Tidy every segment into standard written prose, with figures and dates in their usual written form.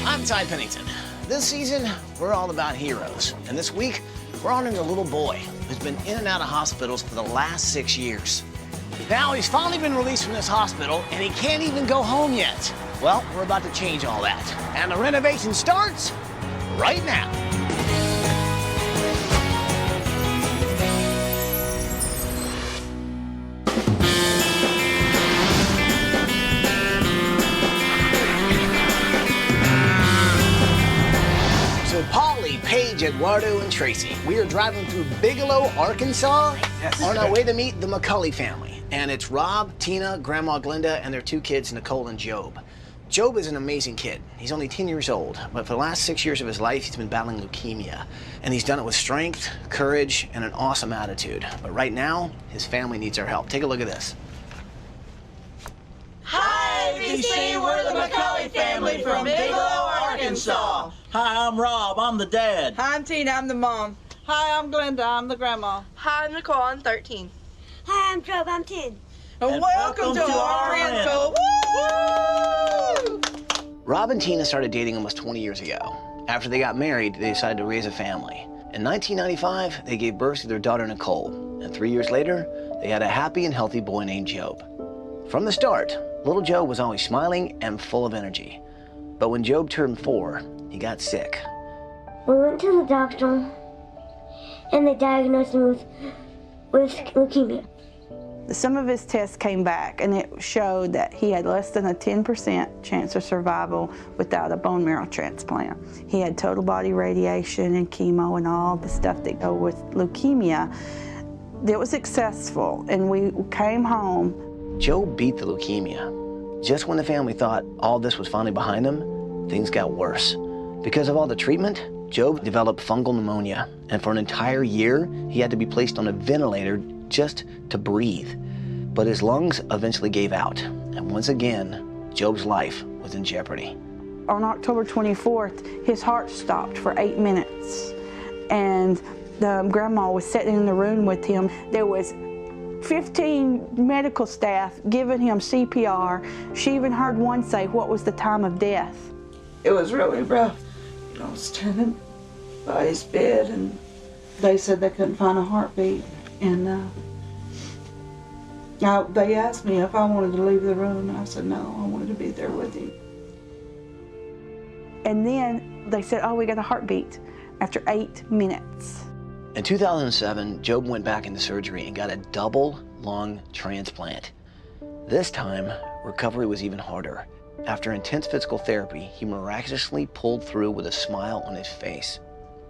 I'm Ty Pennington. This season, we're all about heroes. And this week, we're honoring a little boy who's been in and out of hospitals for the last 6 years. Now he's finally been released from this hospital and he can't even go home yet. Well, we're about to change all that. And the renovation starts right now. So Polly, Paige, Eduardo, and Tracy, we are driving through Bigelow, Arkansas, on our way to meet the McCully family. And it's Rob, Tina, Grandma Glenda, and their 2 kids, Nicole and Job. Job is an amazing kid. He's only 10 years old, but for the last 6 years of his life, he's been battling leukemia. And he's done it with strength, courage, and an awesome attitude. But right now, his family needs our help. Take a look at this. Hi, ABC, we're the McCully family from Bigelow, Arkansas. Hi, I'm Rob, I'm the dad. Hi, I'm Tina, I'm the mom. Hi, I'm Glenda, I'm the grandma. Hi, I'm Nicole, I'm 13. Hi, I'm Job, I'm 10. And welcome to our rental. Woo! Rob and Tina started dating almost 20 years ago. After they got married, they decided to raise a family. In 1995, they gave birth to their daughter, Nicole. And 3 years later, they had a happy and healthy boy named Job. From the start, little Job was always smiling and full of energy. But when Job turned 4, he got sick. We went to the doctor, and they diagnosed him with leukemia. Some of his tests came back, and it showed that he had less than a 10% chance of survival without a bone marrow transplant. He had total body radiation and chemo and all the stuff that go with leukemia. It was successful, and we came home. Job beat the leukemia. Just when the family thought all this was finally behind them, things got worse. Because of all the treatment, Job developed fungal pneumonia, and for an entire year, he had to be placed on a ventilator just to breathe. But his lungs eventually gave out, and once again, Job's life was in jeopardy. On October 24th, his heart stopped for 8 minutes, and the grandma was sitting in the room with him. There was 15 medical staff giving him CPR. She even heard one say, "What was the time of death?" It was really rough. I was standing by his bed, and they said they couldn't find a heartbeat. And they asked me if I wanted to leave the room, and I said no, I wanted to be there with him. And then they said, "Oh, we got a heartbeat," after 8 minutes. In 2007, Job went back into surgery and got a double lung transplant. This time, recovery was even harder. After intense physical therapy, he miraculously pulled through with a smile on his face.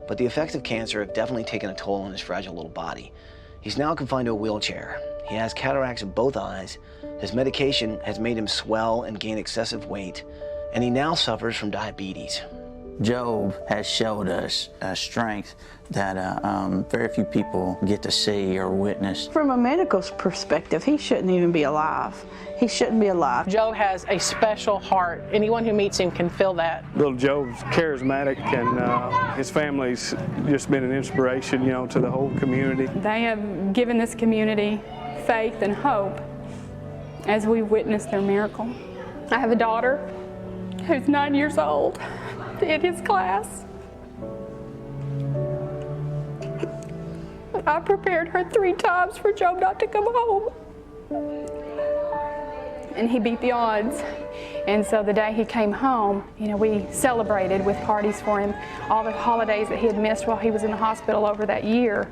But the effects of cancer have definitely taken a toll on his fragile little body. He's now confined to a wheelchair. He has cataracts in both eyes. His medication has made him swell and gain excessive weight, and he now suffers from diabetes. Job has showed us a strength that very few people get to see or witness. From a medical perspective, he shouldn't even be alive. He shouldn't be alive. Job has a special heart. Anyone who meets him can feel that. Little Job's charismatic, and his family's just been an inspiration, you know, to the whole community. They have given this community faith and hope as we witness their miracle. I have a daughter who's 9 years old in his class. I prepared her 3 times for Job not to come home. And he beat the odds. And so the day he came home, you know, we celebrated with parties for him. All the holidays that he had missed while he was in the hospital over that year,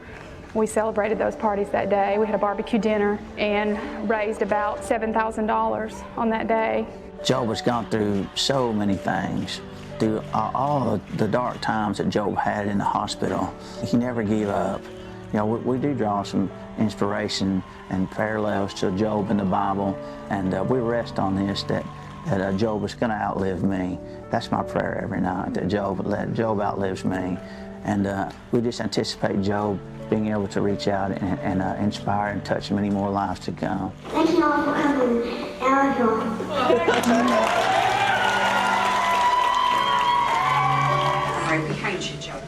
we celebrated those parties that day. We had a barbecue dinner and raised about $7,000 on that day. Job has gone through so many things. Through all the dark times that Job had in the hospital, he never gave up. You know, we do draw some inspiration and parallels to Job in the Bible, and we rest on this, that Job is going to outlive me. That's my prayer every night, that Job outlives me. And we just anticipate Job being able to reach out and inspire and touch many more lives to come. Thank you all for coming. Right behind you, Job.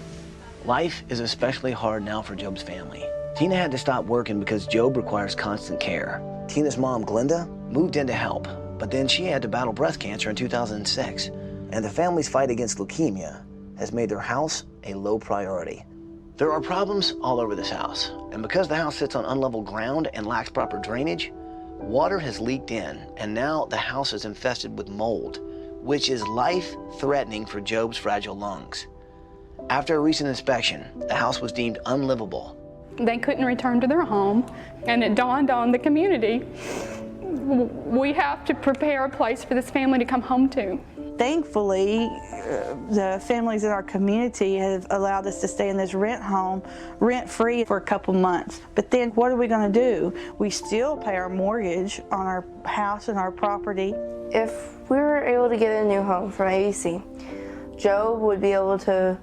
Life is especially hard now for Job's family. Tina had to stop working because Job requires constant care. Tina's mom, Glenda, moved in to help, but then she had to battle breast cancer in 2006. and the family's fight against leukemia has made their house a low priority. There are problems all over this house, and because the house sits on unlevel ground and lacks proper drainage, water has leaked in, and now the house is infested with mold, which is life-threatening for Job's fragile lungs. After a recent inspection, the house was deemed unlivable. They couldn't return to their home, and it dawned on the community, we have to prepare a place for this family to come home to. Thankfully, the families in our community have allowed us to stay in this rent home rent-free for a couple months. But then what are we going to do? We still pay our mortgage on our house and our property. If we were able to get a new home from ABC, Job would be able to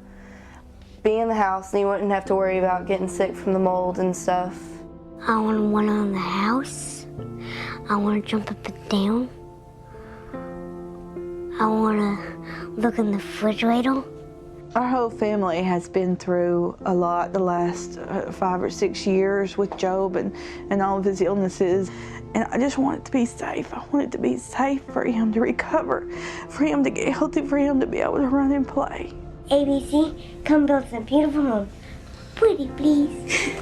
be in the house and he wouldn't have to worry about getting sick from the mold and stuff. I want to run on the house. I want to jump up and down. I want to look in the refrigerator. Our whole family has been through a lot the last 5 or 6 years with Job and all of his illnesses. And I just want it to be safe. I want it to be safe for him to recover, for him to get healthy, for him to be able to run and play. ABC, come build some beautiful home. Pretty, please.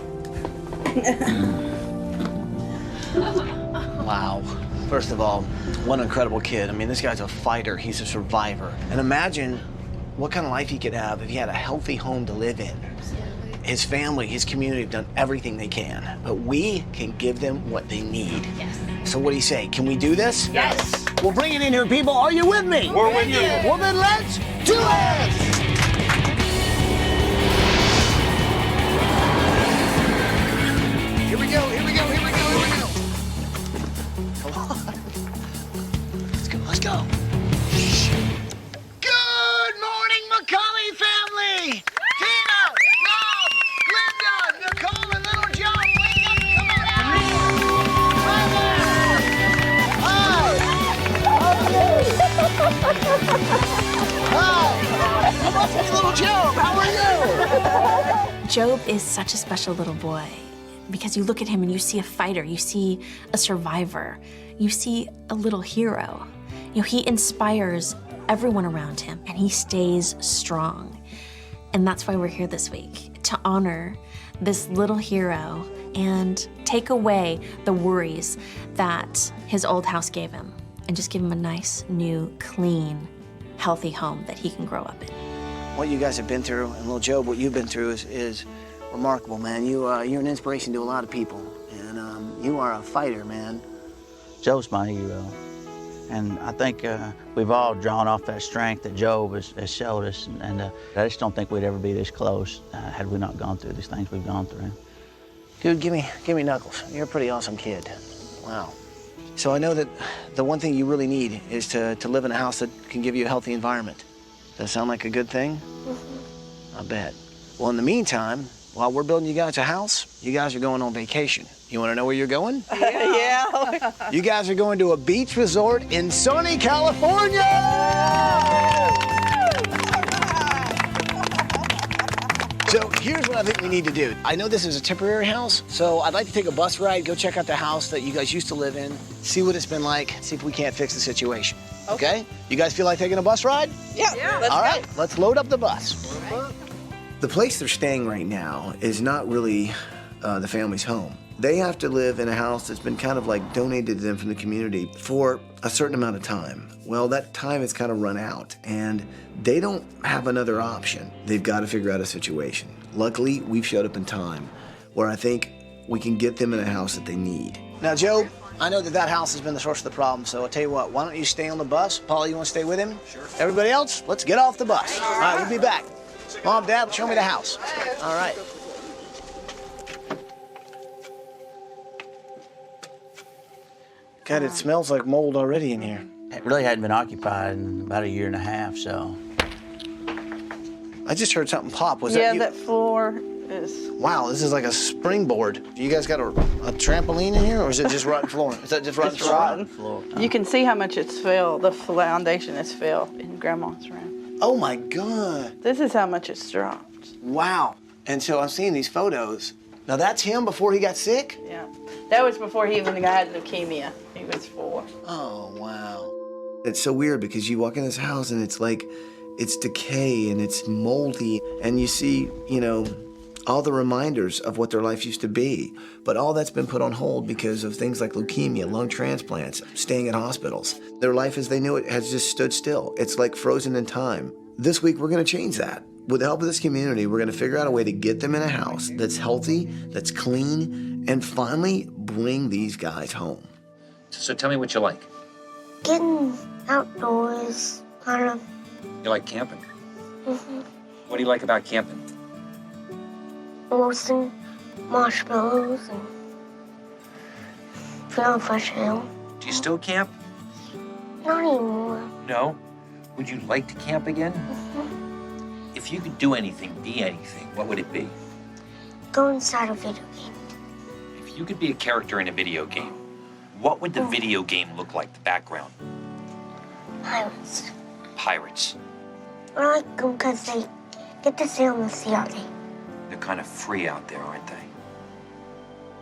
Wow. First of all, what an incredible kid. I mean, this guy's a fighter. He's a survivor. And imagine what kind of life he could have if he had a healthy home to live in. His family, his community have done everything they can, but we can give them what they need. Yes. So what do you say? Can we do this? Yes. Well, bring it in here, people. Are you with me? We're with you. Well, then let's do it! Here we go, here we go, here we go, here we go. Come on. Let's go, let's go. Good morning, McCully family! Tina, Rob, Glenda, Nicole, and little John, wake up, come on out! Hi! You must be little Job, how are you? Job is such a special little boy because you look at him and you see a fighter, you see a survivor, you see a little hero. You know, he inspires everyone around him and he stays strong. And that's why we're here this week, to honor this little hero and take away the worries that his old house gave him and just give him a nice, new, clean, healthy home that he can grow up in. What you guys have been through, and little Job, what you've been through is remarkable, man. You're an inspiration to a lot of people, and you are a fighter, man. Job's my hero, and I think we've all drawn off that strength that Job has showed us, and I just don't think we'd ever be this close had we not gone through these things we've gone through. Dude, give me Knuckles. You're a pretty awesome kid. Wow. So I know that the one thing you really need is to live in a house that can give you a healthy environment. Does that sound like a good thing? Mm-hmm. I bet. Well, in the meantime, while we're building you guys a house, you guys are going on vacation. You want to know where you're going? Yeah. You guys are going to a beach resort in sunny California! So here's what I think we need to do. I know this is a temporary house, so I'd like to take a bus ride, go check out the house that you guys used to live in, see what it's been like, see if we can't fix the situation. Okay? You guys feel like taking a bus ride? Yeah. All right, let's load up the bus. The place they're staying right now is not really the family's home. They have to live in a house that's been kind of like donated to them from the community for a certain amount of time. Well, that time has kind of run out, and they don't have another option. They've got to figure out a situation. Luckily, we've showed up in time where I think we can get them in a house that they need. Now, Job, I know that house has been the source of the problem, so I'll tell you what, why don't you stay on the bus? Paula, you want to stay with him? Sure. Everybody else, let's get off the bus. All right, we'll be back. Mom, Dad, show me the house. All right. God, it smells like mold already in here. It really hadn't been occupied in about 1.5 years, so. I just heard something pop. Was that you? Yeah, that floor is... Wow, this is like a springboard. You guys got a trampoline in here, or is it just rotten floor? Is that just rotten It's floor? rotten floor. You can see how much it's filled. The foundation is filled in Grandma's room. Oh my God. This is how much it's dropped. Wow. And so I'm seeing these photos. Now that's him before he got sick? Yeah. That was before he even had leukemia. He was 4. Oh, wow. It's so weird because you walk in this house and it's like, it's decay and it's moldy, and you see, you know, all the reminders of what their life used to be. But all that's been put on hold because of things like leukemia, lung transplants, staying in hospitals. Their life as they knew it has just stood still. It's like frozen in time. This week, we're gonna change that. With the help of this community, we're gonna figure out a way to get them in a house that's healthy, that's clean, and finally bring these guys home. So tell me what you like. Getting outdoors, kind of. You like camping? Mm-hmm. What do you like about camping? Roasting marshmallows and feeling fresh air. Do you still camp? Not anymore. No? Would you like to camp again? Mm-hmm. If you could do anything, be anything, what would it be? Go inside a video game. If you could be a character in a video game, what would the video game look like, the background? Pirates. Pirates. I like them because they get to sail in the sea all day. They're kind of free out there, aren't they?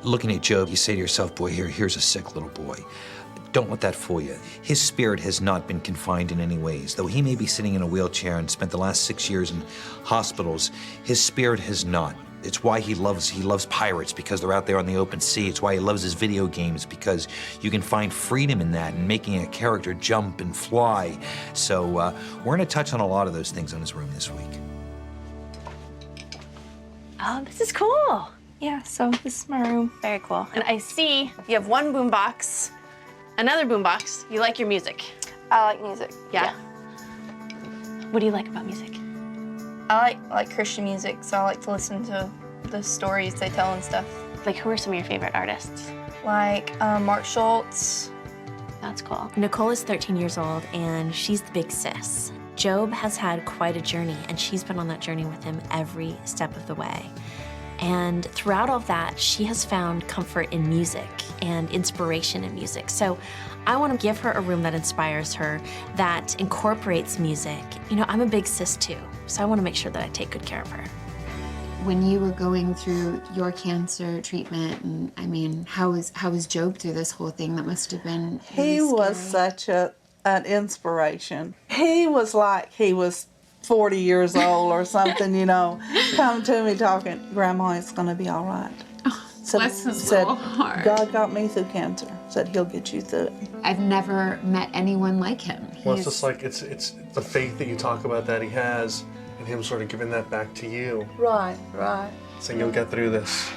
Looking at Job, you say to yourself, boy, here's a sick little boy. Don't let that fool you. His spirit has not been confined in any ways. Though he may be sitting in a wheelchair and spent the last 6 years in hospitals, his spirit has not. It's why he loves pirates, because they're out there on the open sea. It's why he loves his video games, because you can find freedom in that and making a character jump and fly. So we're gonna touch on a lot of those things on his room this week. Oh, this is cool. Yeah, so this is my room. Very cool. And I see you have one boombox, another boombox. You like your music. I like music. Yeah? What do you like about music? I like Christian music, so I like to listen to the stories they tell and stuff. Like, who are some of your favorite artists? Like Mark Schultz. That's cool. Nicole is 13 years old, and she's the big sis. Job has had quite a journey, and she's been on that journey with him every step of the way. And throughout all of that, she has found comfort in music and inspiration in music. So I want to give her a room that inspires her, that incorporates music. You know, I'm a big sis too, so I want to make sure that I take good care of her. When you were going through your cancer treatment, and I mean, how was Job through this whole thing? That must have been really He was scary. such an inspiration. He was like he was 40 years old or something, you know, come to me talking, Grandma, it's going to be all right. Oh, said, bless his said, little heart. God got me through cancer. Said he'll get you through it. I've never met anyone like him. Well, it's just like, it's the faith that you talk about that he has, and him sort of giving that back to you. Right. Saying you'll get through this.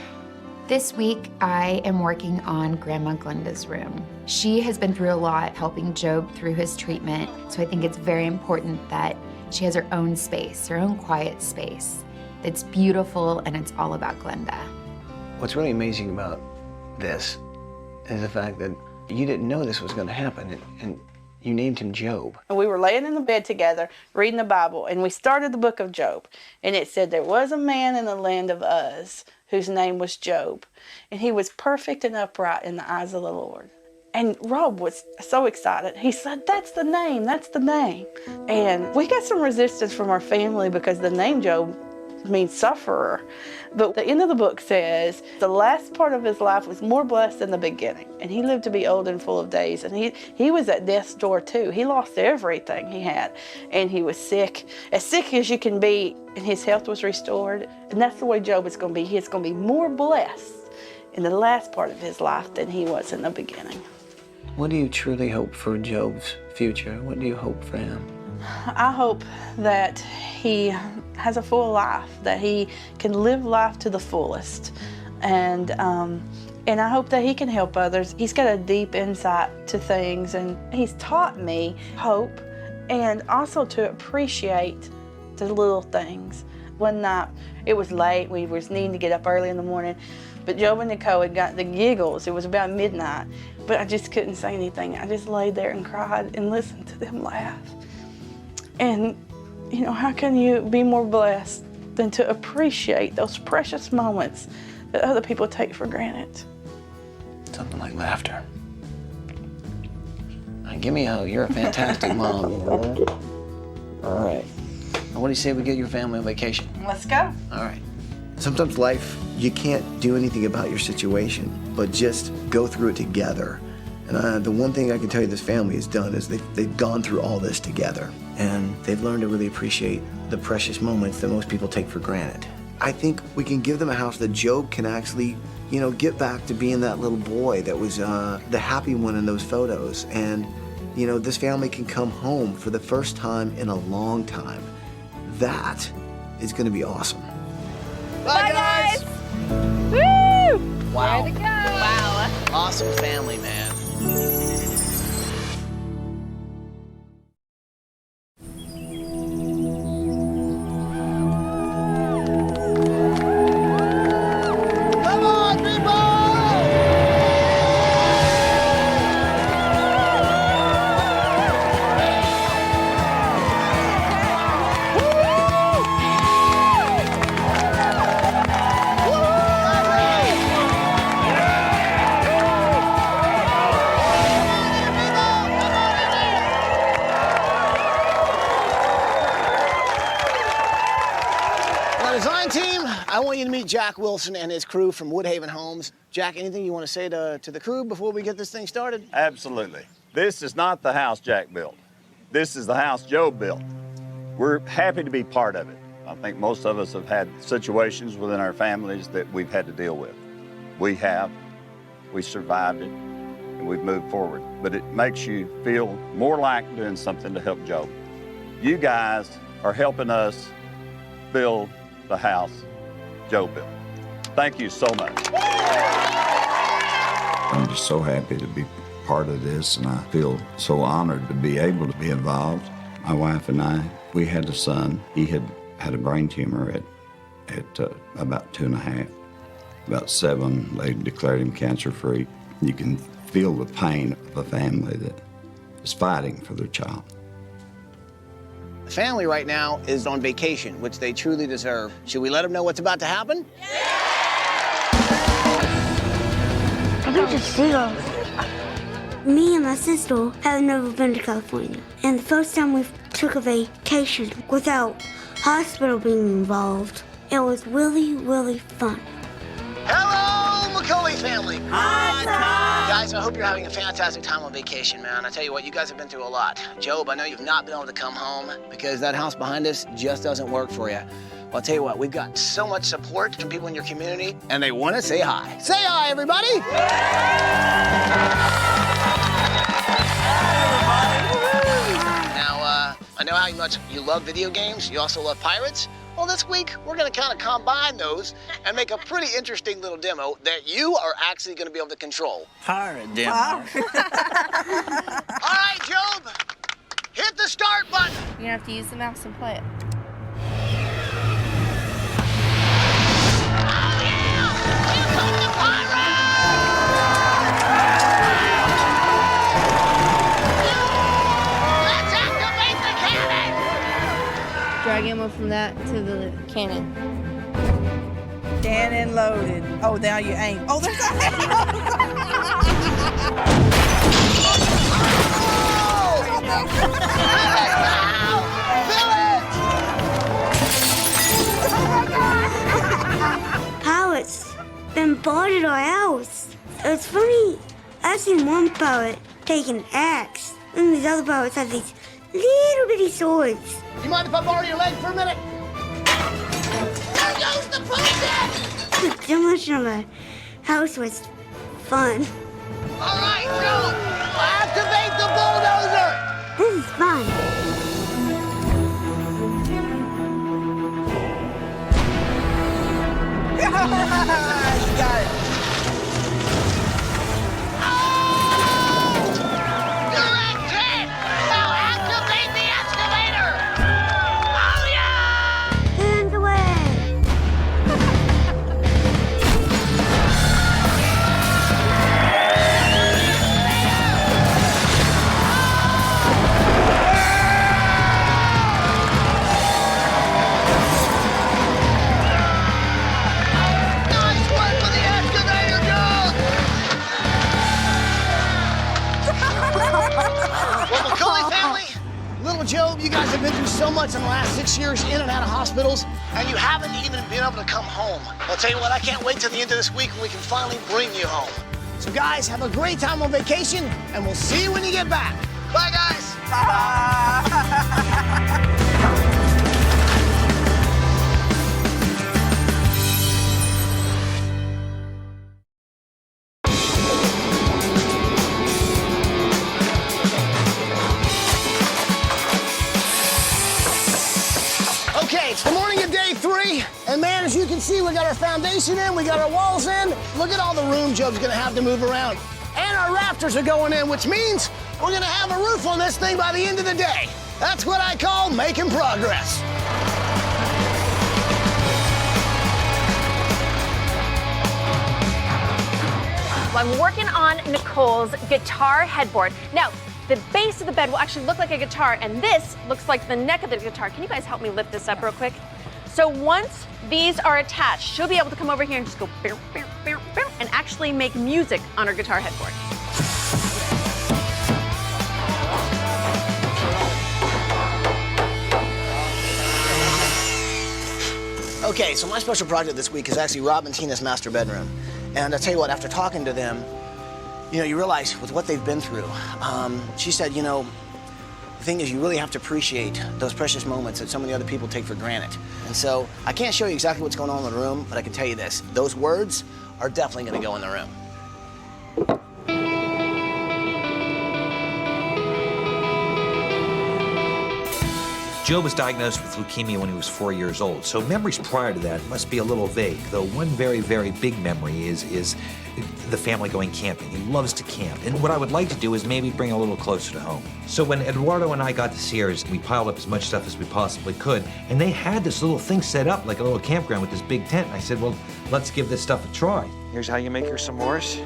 This week, I am working on Grandma Glenda's room. She has been through a lot helping Job through his treatment, so I think it's very important that she has her own space, her own quiet space. It's beautiful, and it's all about Glenda. What's really amazing about this is the fact that you didn't know this was going to happen, and you named him Job. And we were laying in the bed together, reading the Bible, and we started the book of Job. And it said there was a man in the land of Uz whose name was Job, and he was perfect and upright in the eyes of the Lord. And Rob was so excited. He said, that's the name. And we got some resistance from our family because the name Job means sufferer. But the end of the book says the last part of his life was more blessed than the beginning. And he lived to be old and full of days. And he was at death's door too. He lost everything he had. And he was sick as you can be. And his health was restored. And that's the way Job is going to be. He's going to be more blessed in the last part of his life than he was in the beginning. What do you truly hope for Job's future? What do you hope for him? I hope that he has a full life, that he can live life to the fullest. And I hope that he can help others. He's got a deep insight to things, and he's taught me hope and also to appreciate the little things. One night, it was late, we was needing to get up early in the morning, but Job and Nicole had got the giggles. It was about midnight, but I just couldn't say anything. I just laid there and cried and listened to them laugh. And, you know, how can you be more blessed than to appreciate those precious moments that other people take for granted? Something like laughter. Give me a hug. You're a fantastic mom. All right. What do you say we get your family on vacation? Let's go. All right. Sometimes life, you can't do anything about your situation, but just go through it together. And the one thing I can tell you this family has done is they've gone through all this together. And they've learned to really appreciate the precious moments that most people take for granted. I think we can give them a house that Job can actually, you know, get back to being that little boy that was the happy one in those photos. And, you know, this family can come home for the first time in a long time. That is going to be awesome. Bye, guys! Woo! Wow. There they go. Wow. Awesome family, man. Jack Wilson and his crew from Woodhaven Homes. Jack, anything you want to say to the crew before we get this thing started? Absolutely. This is not the house Jack built. This is the house Joe built. We're happy to be part of it. I think most of us have had situations within our families that we've had to deal with. We have. We survived it, and we've moved forward. But it makes you feel more like doing something to help Joe. You guys are helping us build the house Joe built. Thank you so much. I'm just so happy to be part of this, and I feel so honored to be able to be involved. My wife and I, we had a son. He had a brain tumor at about 2.5. About 7, they declared him cancer-free. You can feel the pain of a family that is fighting for their child. The family right now is on vacation, which they truly deserve. Should we let them know what's about to happen? I can just see them. Me and my sister have never been to California. And the first time we took a vacation without hospital being involved, it was really, really fun. Hello, McCully family. Hi, Tom. Guys, I hope you're having a fantastic time on vacation, man. I tell you what, you guys have been through a lot. Job, I know you've not been able to come home because that house behind us just doesn't work for you. Well, I'll tell you what, we've got so much support from people in your community, and they want to say hi. Say hi, everybody. Now, I know how much you love video games. You also love pirates. Well, this week, we're going to kind of combine those and make a pretty interesting little demo that you are actually going to be able to control. Pirate demo. All right, Job, hit the start button. You're gonna have to use the mouse and play it. Let's activate the cannon. Drag ammo from that to the cannon. Cannon loaded. Oh, now you aim. Oh, there's a Pirates bombarded our house. It's funny. I've seen one pirate take an axe, and these other pirates have these little bitty swords. You mind if I borrow your leg for a minute? There goes the push-it! The demolition of a house was fun. All right, Joe, activate the bulldozer! This is fun. You got it. Direct hit! Now activate the excavator! Oh, yeah! Hands away. Nice one for the excavator, Joe! Well, McCully family, little Job, you guys have been through so much in the last 6 years in and out of hospitals, and you haven't even been able to come home. I'll tell you what, I can't wait till the end of this week when we can finally bring you home. So guys, have a great time on vacation, and we'll see you when you get back. Bye, guys. Bye. Okay, it's the morning of day 3, and man, as you can see, we got our foundation in, we got our walls in. Look at all the room Job's gonna have to move around. And our rafters are going in, which means we're gonna have a roof on this thing by the end of the day. That's what I call making progress. Well, I'm working on Nicole's guitar headboard. Now, the base of the bed will actually look like a guitar, and this looks like the neck of the guitar. Can you guys help me lift this up real quick? So once these are attached, she'll be able to come over here and just go bow, bow, bow, bow, and actually make music on her guitar headboard. Okay, so my special project this week is actually Rob and Tina's master bedroom. And I'll tell you what, after talking to them, you know, you realize with what they've been through. She said, you know, the thing is you really have to appreciate those precious moments that so many other people take for granted. And so I can't show you exactly what's going on in the room, but I can tell you this. Those words are definitely gonna go in the room. Job was diagnosed with leukemia when he was 4 years old, so memories prior to that must be a little vague, though one very, very big memory is the family going camping. He loves to camp, and what I would like to do is maybe bring a little closer to home. So when Eduardo and I got to Sears, we piled up as much stuff as we possibly could, and they had this little thing set up like a little campground with this big tent, and I said, well, let's give this stuff a try. Here's how you make your s'mores.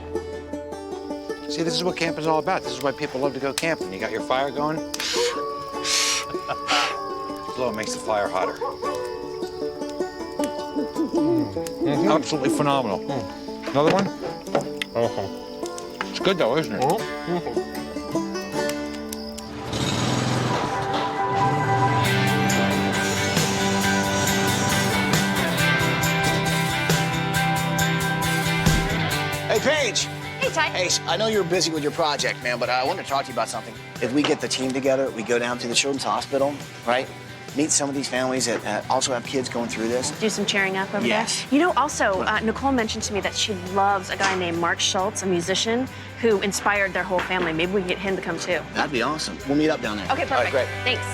See, this is what camp is all about. This is why people love to go camping. You got your fire going. Blow makes the fire hotter. Absolutely phenomenal. Another one? It's good though, isn't it? Hey, Paige. Hey, Ty. Hey, I know you're busy with your project, man, but I wanted to talk to you about something. If we get the team together, we go down to the Children's Hospital, right? Meet some of these families that also have kids going through this. Do some cheering up over Yes. there. You know, also, Nicole mentioned to me that she loves a guy named Mark Schultz, a musician, who inspired their whole family. Maybe we can get him to come too. That'd be awesome. We'll meet up down there. Okay, perfect. All right, great. Thanks.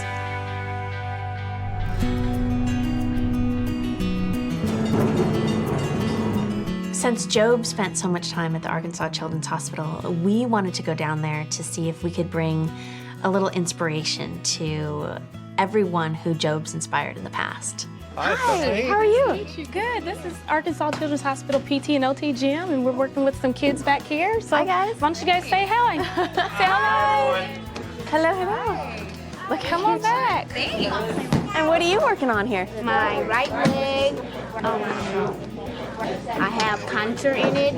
Since Job spent so much time at the Arkansas Children's Hospital, we wanted to go down there to see if we could bring a little inspiration to everyone who Job's inspired in the past. Hi, how are you? Good. This is Arkansas Children's Hospital PT and OT gym, and we're working with some kids back here. So hi, guys. Why don't you guys say hi? Say hello. Hello, hello. Look, come on back. Thanks. And what are you working on here? My right leg, I have cancer in it,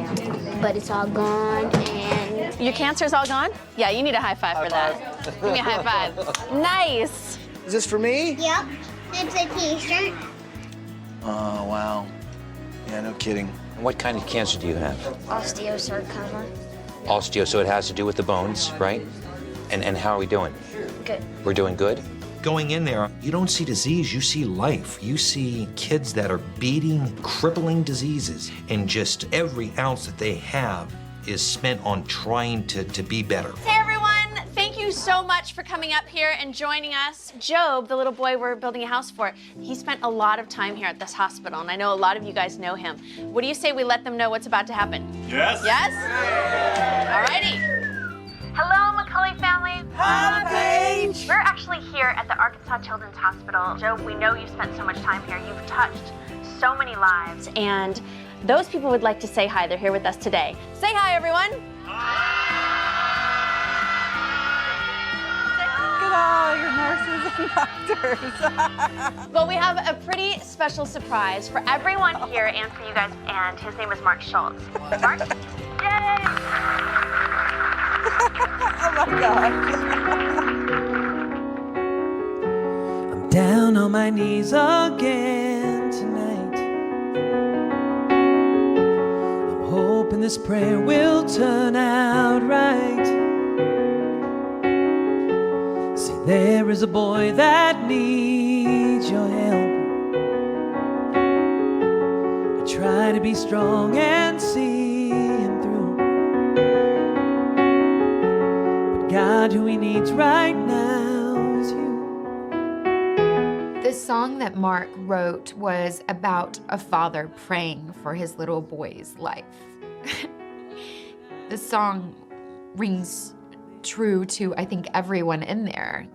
but it's all gone, and... Your cancer's all gone? Yeah, you need a high five for that. Give me a high five. Nice. Is this for me? Yep, it's a t-shirt. Oh, wow. Yeah, no kidding. What kind of cancer do you have? Osteosarcoma. Osteo, so it has to do with the bones, right? And how are we doing? Good. We're doing good? Going in there, you don't see disease, you see life. You see kids that are beating, crippling diseases, and just every ounce that they have is spent on trying to be better. Hey, everyone. Thank you so much for coming up here and joining us. Job, the little boy we're building a house for, he spent a lot of time here at this hospital, and I know a lot of you guys know him. What do you say we let them know what's about to happen? Yes. Yes? All righty. Hello, McCully family. Hi, Paige. We're actually here at the Arkansas Children's Hospital. Job, we know you spent so much time here. You've touched so many lives, and those people would like to say hi. They're here with us today. Say hi, everyone. Look at all your nurses and doctors. Well, we have a pretty special surprise for everyone here and for you guys, and his name is Mark Schultz. Mark? Yay! Oh my God. I'm down on my knees again tonight. I'm hoping this prayer will turn out right. See, there is a boy that needs your help. I try to be strong and see him through, but God, who he needs right now is you. The song that Mark wrote was about a father praying for his little boy's life. The song rings true to, I think, everyone in there.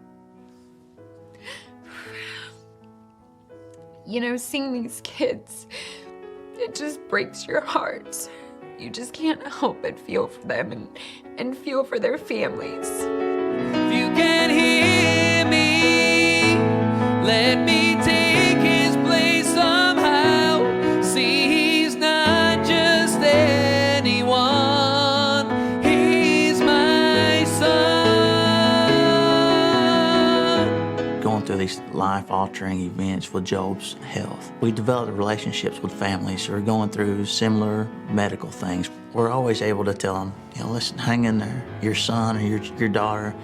You know, seeing these kids, it just breaks your heart. You just can't help but feel for them and feel for their families. If you can hear me, let me take his place somehow. See, he's not just anyone, he's my son. Going through these life-altering events with Job's health, we developed relationships with families who are going through similar medical things. We're always able to tell them, you know, listen, hang in there. Your son or your daughter,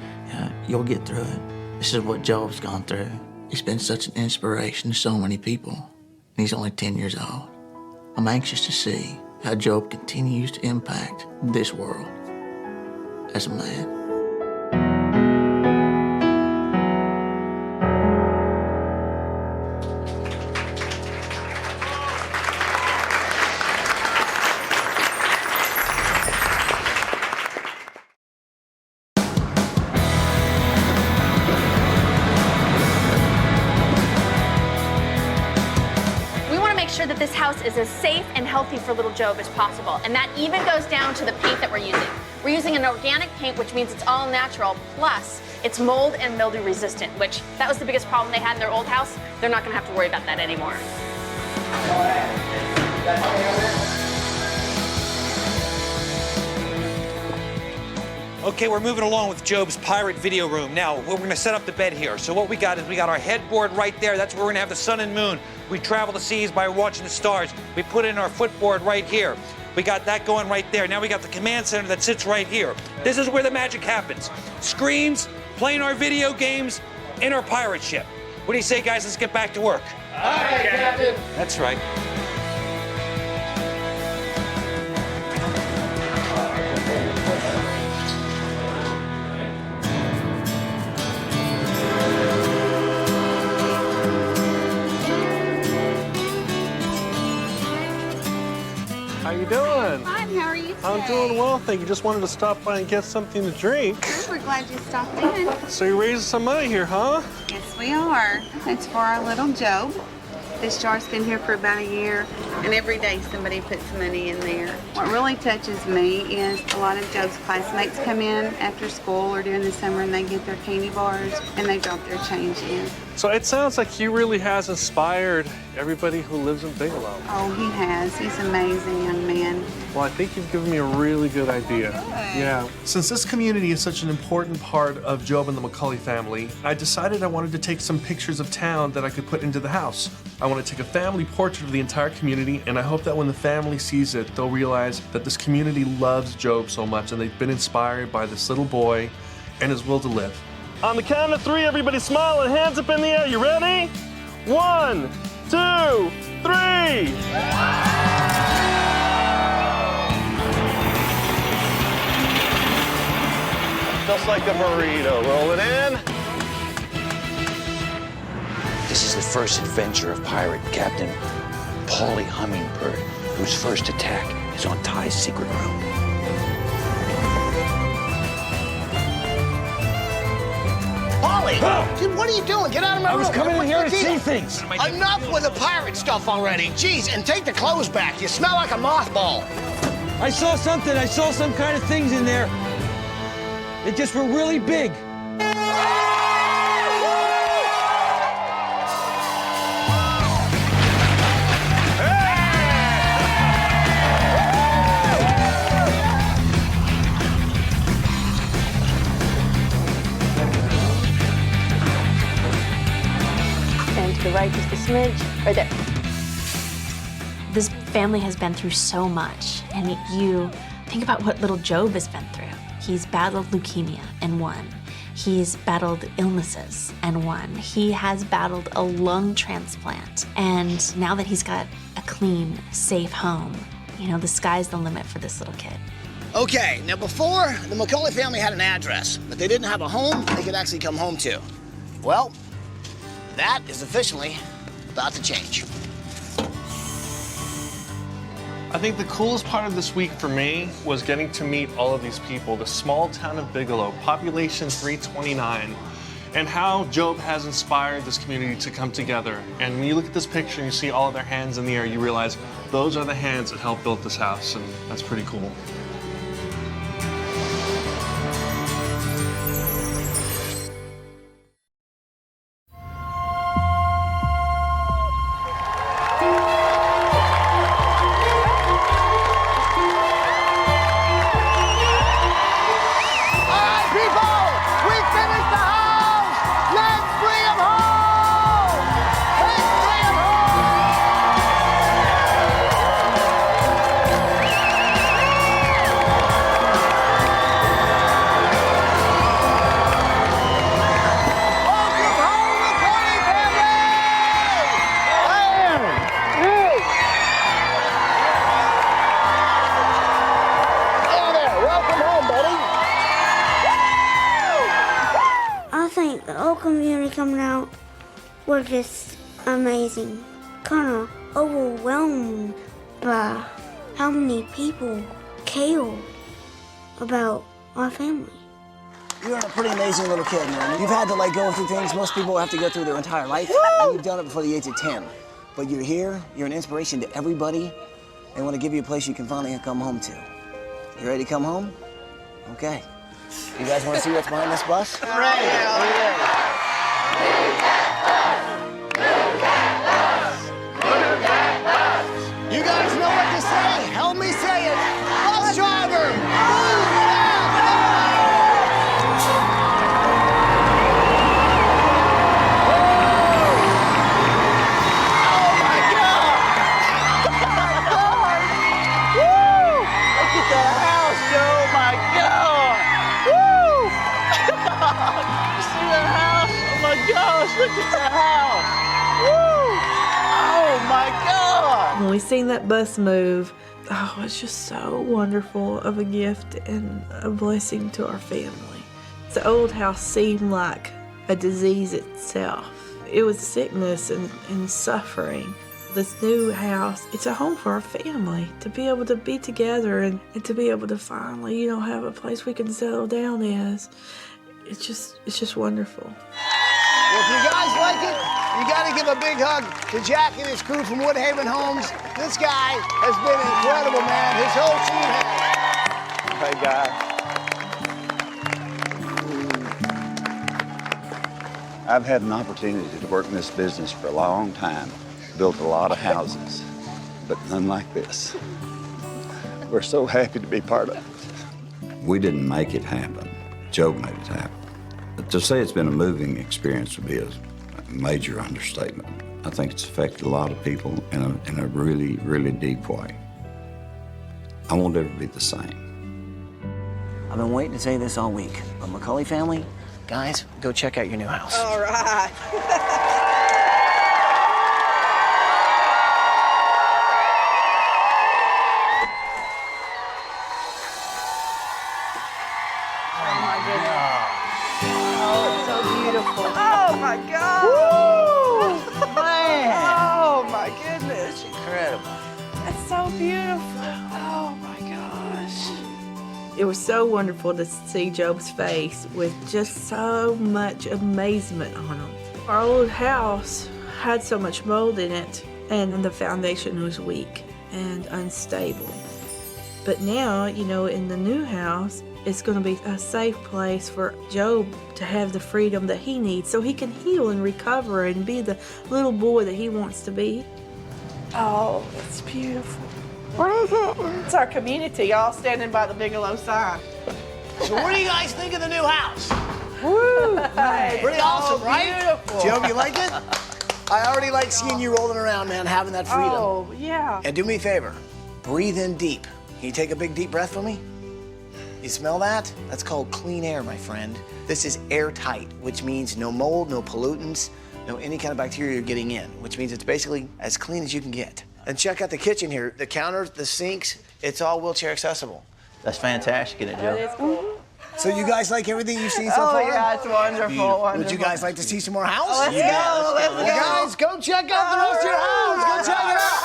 you'll get through it. This is what Job's gone through. He's been such an inspiration to so many people, and he's only 10 years old. I'm anxious to see how Job continues to impact this world as a man. That this house is as safe and healthy for little Job as possible. And that even goes down to the paint that we're using. We're using an organic paint, which means it's all natural, plus it's mold and mildew resistant, which that was the biggest problem they had in their old house. They're not gonna have to worry about that anymore. Okay, we're moving along with Job's pirate video room. Now, we're gonna set up the bed here. So what we got is we got our headboard right there. That's where we're gonna have the sun and moon. We travel the seas by watching the stars. We put in our footboard right here. We got that going right there. Now we got the command center that sits right here. This is where the magic happens. Screens, playing our video games, in our pirate ship. What do you say, guys? Let's get back to work. All right, Captain. That's right. How you doing? Fine, how are you today? I'm doing well, thank you. Just wanted to stop by and get something to drink. We're glad you stopped in. So you're raising some money here, huh? Yes, we are. It's for our little Job. This jar's been here for about a year, and every day somebody puts money in there. What really touches me is a lot of Job's classmates come in after school or during the summer and they get their candy bars and they drop their change in. So it sounds like he really has inspired everybody who lives in Bigelow. Oh, he has. He's an amazing young man. Well, I think you've given me a really good idea. Yeah. Since this community is such an important part of Job and the McCully family, I decided I wanted to take some pictures of town that I could put into the house. I want to take a family portrait of the entire community, and I hope that when the family sees it, they'll realize that this community loves Job so much and they've been inspired by this little boy and his will to live. On the count of 3, everybody smile and hands up in the air. You ready? 1, 2, 3. Just like a burrito, roll it in. This is the first adventure of pirate Captain Paulie Hummingbird, whose first attack is on Ty's secret room. Paulie! Dude, what are you doing? Get out of my room. I was coming in here to What's the see deal? things. Enough with the pirate stuff already. Jeez, and take the clothes back. You smell like a mothball. I saw something. I saw some kind of things in there. They just were really big. And to the right, just a smidge, right there. This family has been through so much, and you think about what little Job has been through. He's battled leukemia and won. He's battled illnesses and won. He has battled a lung transplant. And now that he's got a clean, safe home, you know, the sky's the limit for this little kid. Okay, now before, the McCully family had an address, but they didn't have a home they could actually come home to. Well, that is officially about to change. I think the coolest part of this week for me was getting to meet all of these people, the small town of Bigelow, population 329, and how Job has inspired this community to come together. And when you look at this picture and you see all of their hands in the air, you realize those are the hands that helped build this house, and that's pretty cool. Coming out were just amazing. Kind of overwhelmed by how many people cared about our family. You're a pretty amazing little kid, man. You've had to go through things most people have to go through their entire life, and you've done it before the age of 10. But you're here, you're an inspiration to everybody. They want to give you a place you can finally come home to. You ready to come home? Okay. You guys want to see what's behind this bus? Right. You guys know what to say. Help me say it. Bus driver, move Oh my God! Woo! Look at that house, Joe. My God! Woo! You see that house? Oh my gosh! Look at that house! Woo! Oh my God! When we seen that bus move, oh, it's just so wonderful of a gift and a blessing to our family. The old house seemed like a disease itself. It was sickness and suffering. This new house, it's a home for our family, to be able to be together and to be able to finally, you know, have a place we can settle down as. It's just wonderful. Well, if you guys like it, you got to give a big hug to Jack and his crew from Woodhaven Homes. This guy has been incredible, man. His whole Hey, guys. I've had an opportunity to work in this business for a long time. Built a lot of houses, but none like this. We're so happy to be part of it. We didn't make it happen. Job made it happen. But to say it's been a moving experience would be a major understatement. I think it's affected a lot of people in a really, really deep way. I won't ever be the same. I've been waiting to say this all week, but McCully family, guys, go check out your new house. All right. Oh my God! Woo! Man! Oh my goodness! It's incredible. That's so beautiful. Oh my gosh. It was so wonderful to see Job's face with just so much amazement on him. Our old house had so much mold in it, and the foundation was weak and unstable. But now, you know, in the new house, it's going to be a safe place for Job to have the freedom that he needs so he can heal and recover and be the little boy that he wants to be. Oh, it's beautiful. What is it? It's our community, all standing by the Bigelow sign. So what do you guys think of the new house? Woo! Pretty awesome, right? Beautiful. Job, you like it? I already like seeing you rolling around, man, having that freedom. Oh, yeah. And do me a favor, breathe in deep. Can you take a big deep breath for me? You smell that? That's called clean air, my friend. This is airtight, which means no mold, no pollutants, no any kind of bacteria you're getting in, which means it's basically as clean as you can get. And check out the kitchen here. The counters, the sinks, it's all wheelchair accessible. That's fantastic, isn't it, Joe? That is cool. So you guys like everything you've seen so far? Oh, yeah, it's wonderful. Would you guys like to see some more house? Let's go. Let's go. Guys, go check out the rest of your house. Go check it out.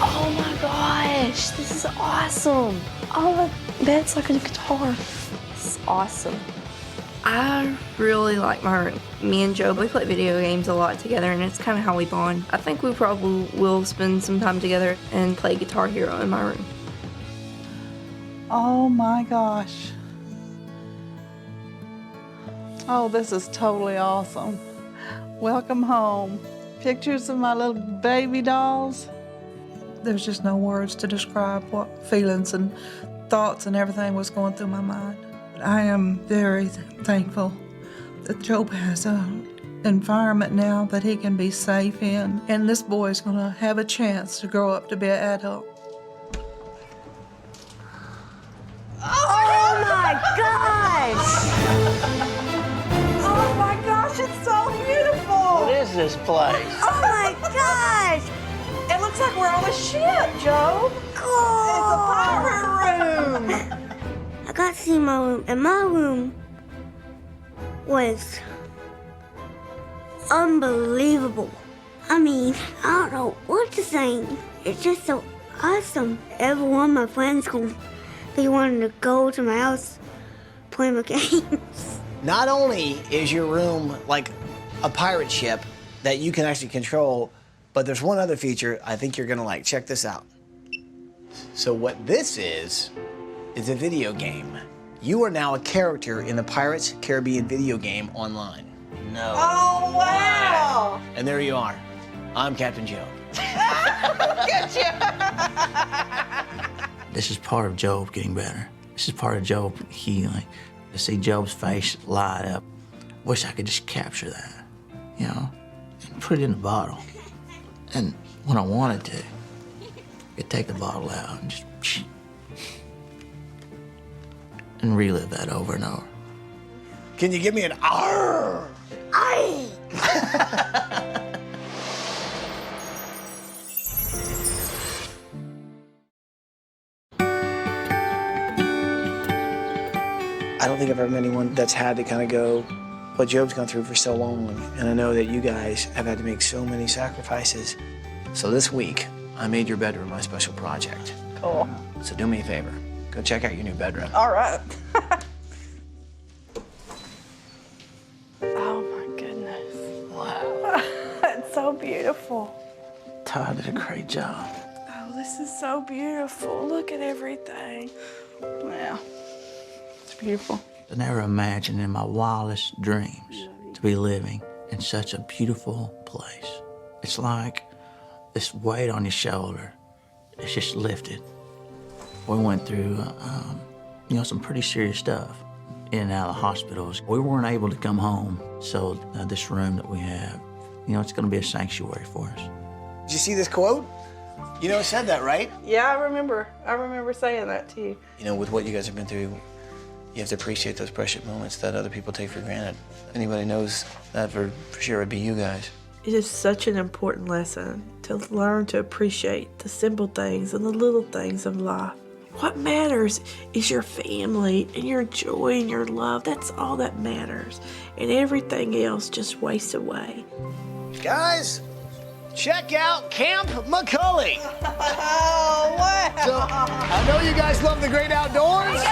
Oh my gosh, this is awesome. Oh, the bed's like a guitar. This is awesome. I really like my room. Me and Joe, we play video games a lot together, and it's kind of how we bond. I think we probably will spend some time together and play Guitar Hero in my room. Oh my gosh. Oh, this is totally awesome. Welcome home. Pictures of my little baby dolls. There's just no words to describe what feelings and thoughts and everything was going through my mind. I am very thankful that Job has an environment now that he can be safe in, and this boy is going to have a chance to grow up to be an adult. Oh my gosh! Oh my gosh, it's so beautiful! What is this place? Oh my gosh! It looks like we're on a ship, Joe. Cool! It's a pirate room! I got to see my room, and my room was unbelievable. I mean, I don't know what to say. It's just so awesome. Every one of my friends they wanted to go to my house, play my games. Not only is your room like a pirate ship that you can actually control, but there's one other feature I think you're gonna like. Check this out. So what this is a video game. You are now a character in the Pirates Caribbean video game online. No. Oh, wow! And there you are. I'm Captain Joe. Look at you! This is part of Job getting better. This is part of Job healing. To see Job's face light up. Wish I could just capture that, you know, and put it in a bottle. And when I wanted to, I could take the bottle out and just and relive that over and over. Can you give me an arr? Aye! I don't think I've ever met anyone that's had to kind of go what Job's gone through for so long. And I know that you guys have had to make so many sacrifices. So this week, I made your bedroom my special project. Cool. So do me a favor. Go check out your new bedroom. All right. Oh my goodness. Wow. It's so beautiful. Ty did a great job. Oh, this is so beautiful. Look at everything. Yeah. It's beautiful. I never imagined in my wildest dreams to be living in such a beautiful place. It's like this weight on your shoulder, it's just lifted. We went through, you know, some pretty serious stuff in and out of the hospitals. We weren't able to come home, so this room that we have, you know, it's gonna be a sanctuary for us. Did you see this quote? You know, it said that, right? Yeah, I remember saying that to you. You know, with what you guys have been through, you have to appreciate those precious moments that other people take for granted. Anybody knows that for sure, it'd be you guys. It is such an important lesson to learn to appreciate the simple things and the little things of life. What matters is your family and your joy and your love. That's all that matters. And everything else just wastes away. Guys, check out Camp McCully. Oh, wow. So, I know you guys love the great outdoors.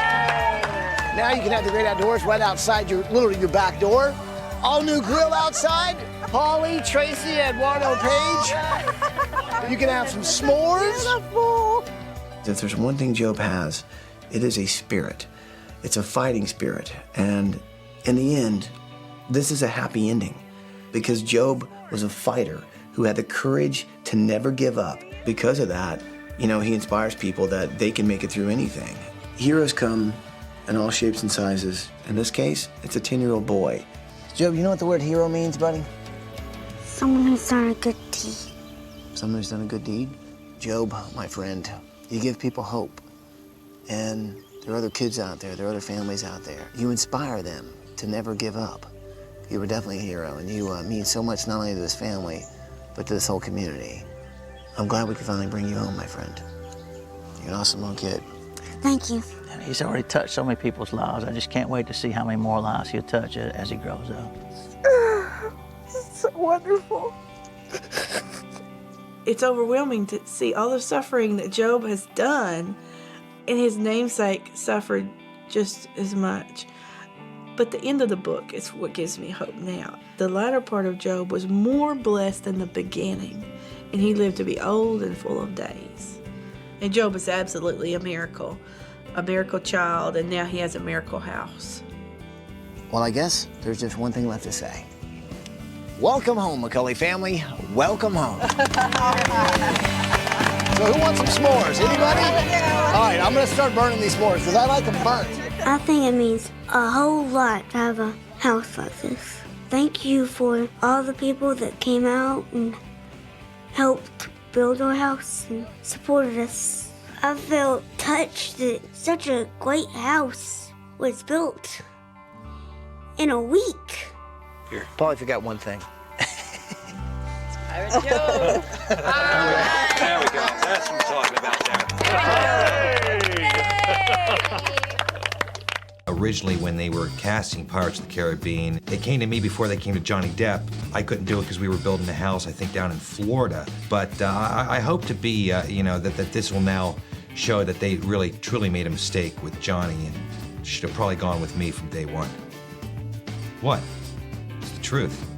Now you can have the great outdoors right outside literally your back door. All new grill outside. Polly, Tracy, Eduardo, Paige. You can have some s'mores. Beautiful. If there's one thing Job has, it is a spirit. It's a fighting spirit. And in the end, this is a happy ending because Job was a fighter who had the courage to never give up. Because of that, you know, he inspires people that they can make it through anything. Heroes come in all shapes and sizes. In this case, it's a 10-year-old boy. Job, you know what the word hero means, buddy? Someone who's done a good deed. Someone who's done a good deed? Job, my friend, you give people hope. And there are other kids out there, there are other families out there. You inspire them to never give up. You were definitely a hero, and you mean so much not only to this family, but to this whole community. I'm glad we could finally bring you home, my friend. You're an awesome little kid. Thank you. And he's already touched so many people's lives. I just can't wait to see how many more lives he'll touch as he grows up. It's so wonderful. It's overwhelming to see all the suffering that Job has done, and his namesake suffered just as much. But the end of the book is what gives me hope now. The latter part of Job was more blessed than the beginning, and he lived to be old and full of days. And Job is absolutely a miracle child, and now he has a miracle house. Well, I guess there's just one thing left to say. Welcome home, McCully family. Welcome home. So who wants some s'mores? Anybody? All right, I'm gonna start burning these s'mores because I like them burnt. I think it means a whole lot to have a house like this. Thank you for all the people that came out and helped build our house and supported us. I felt touched that such a great house was built in a week. Here. Probably forgot one thing. Pirate Joe. There we go. That's what I'm talking about there. Originally, when they were casting Pirates of the Caribbean, they came to me before they came to Johnny Depp. I couldn't do it because we were building a house, I think, down in Florida. But I hope to be, that this will now show that they really, truly made a mistake with Johnny and should have probably gone with me from day one. What? It's the truth.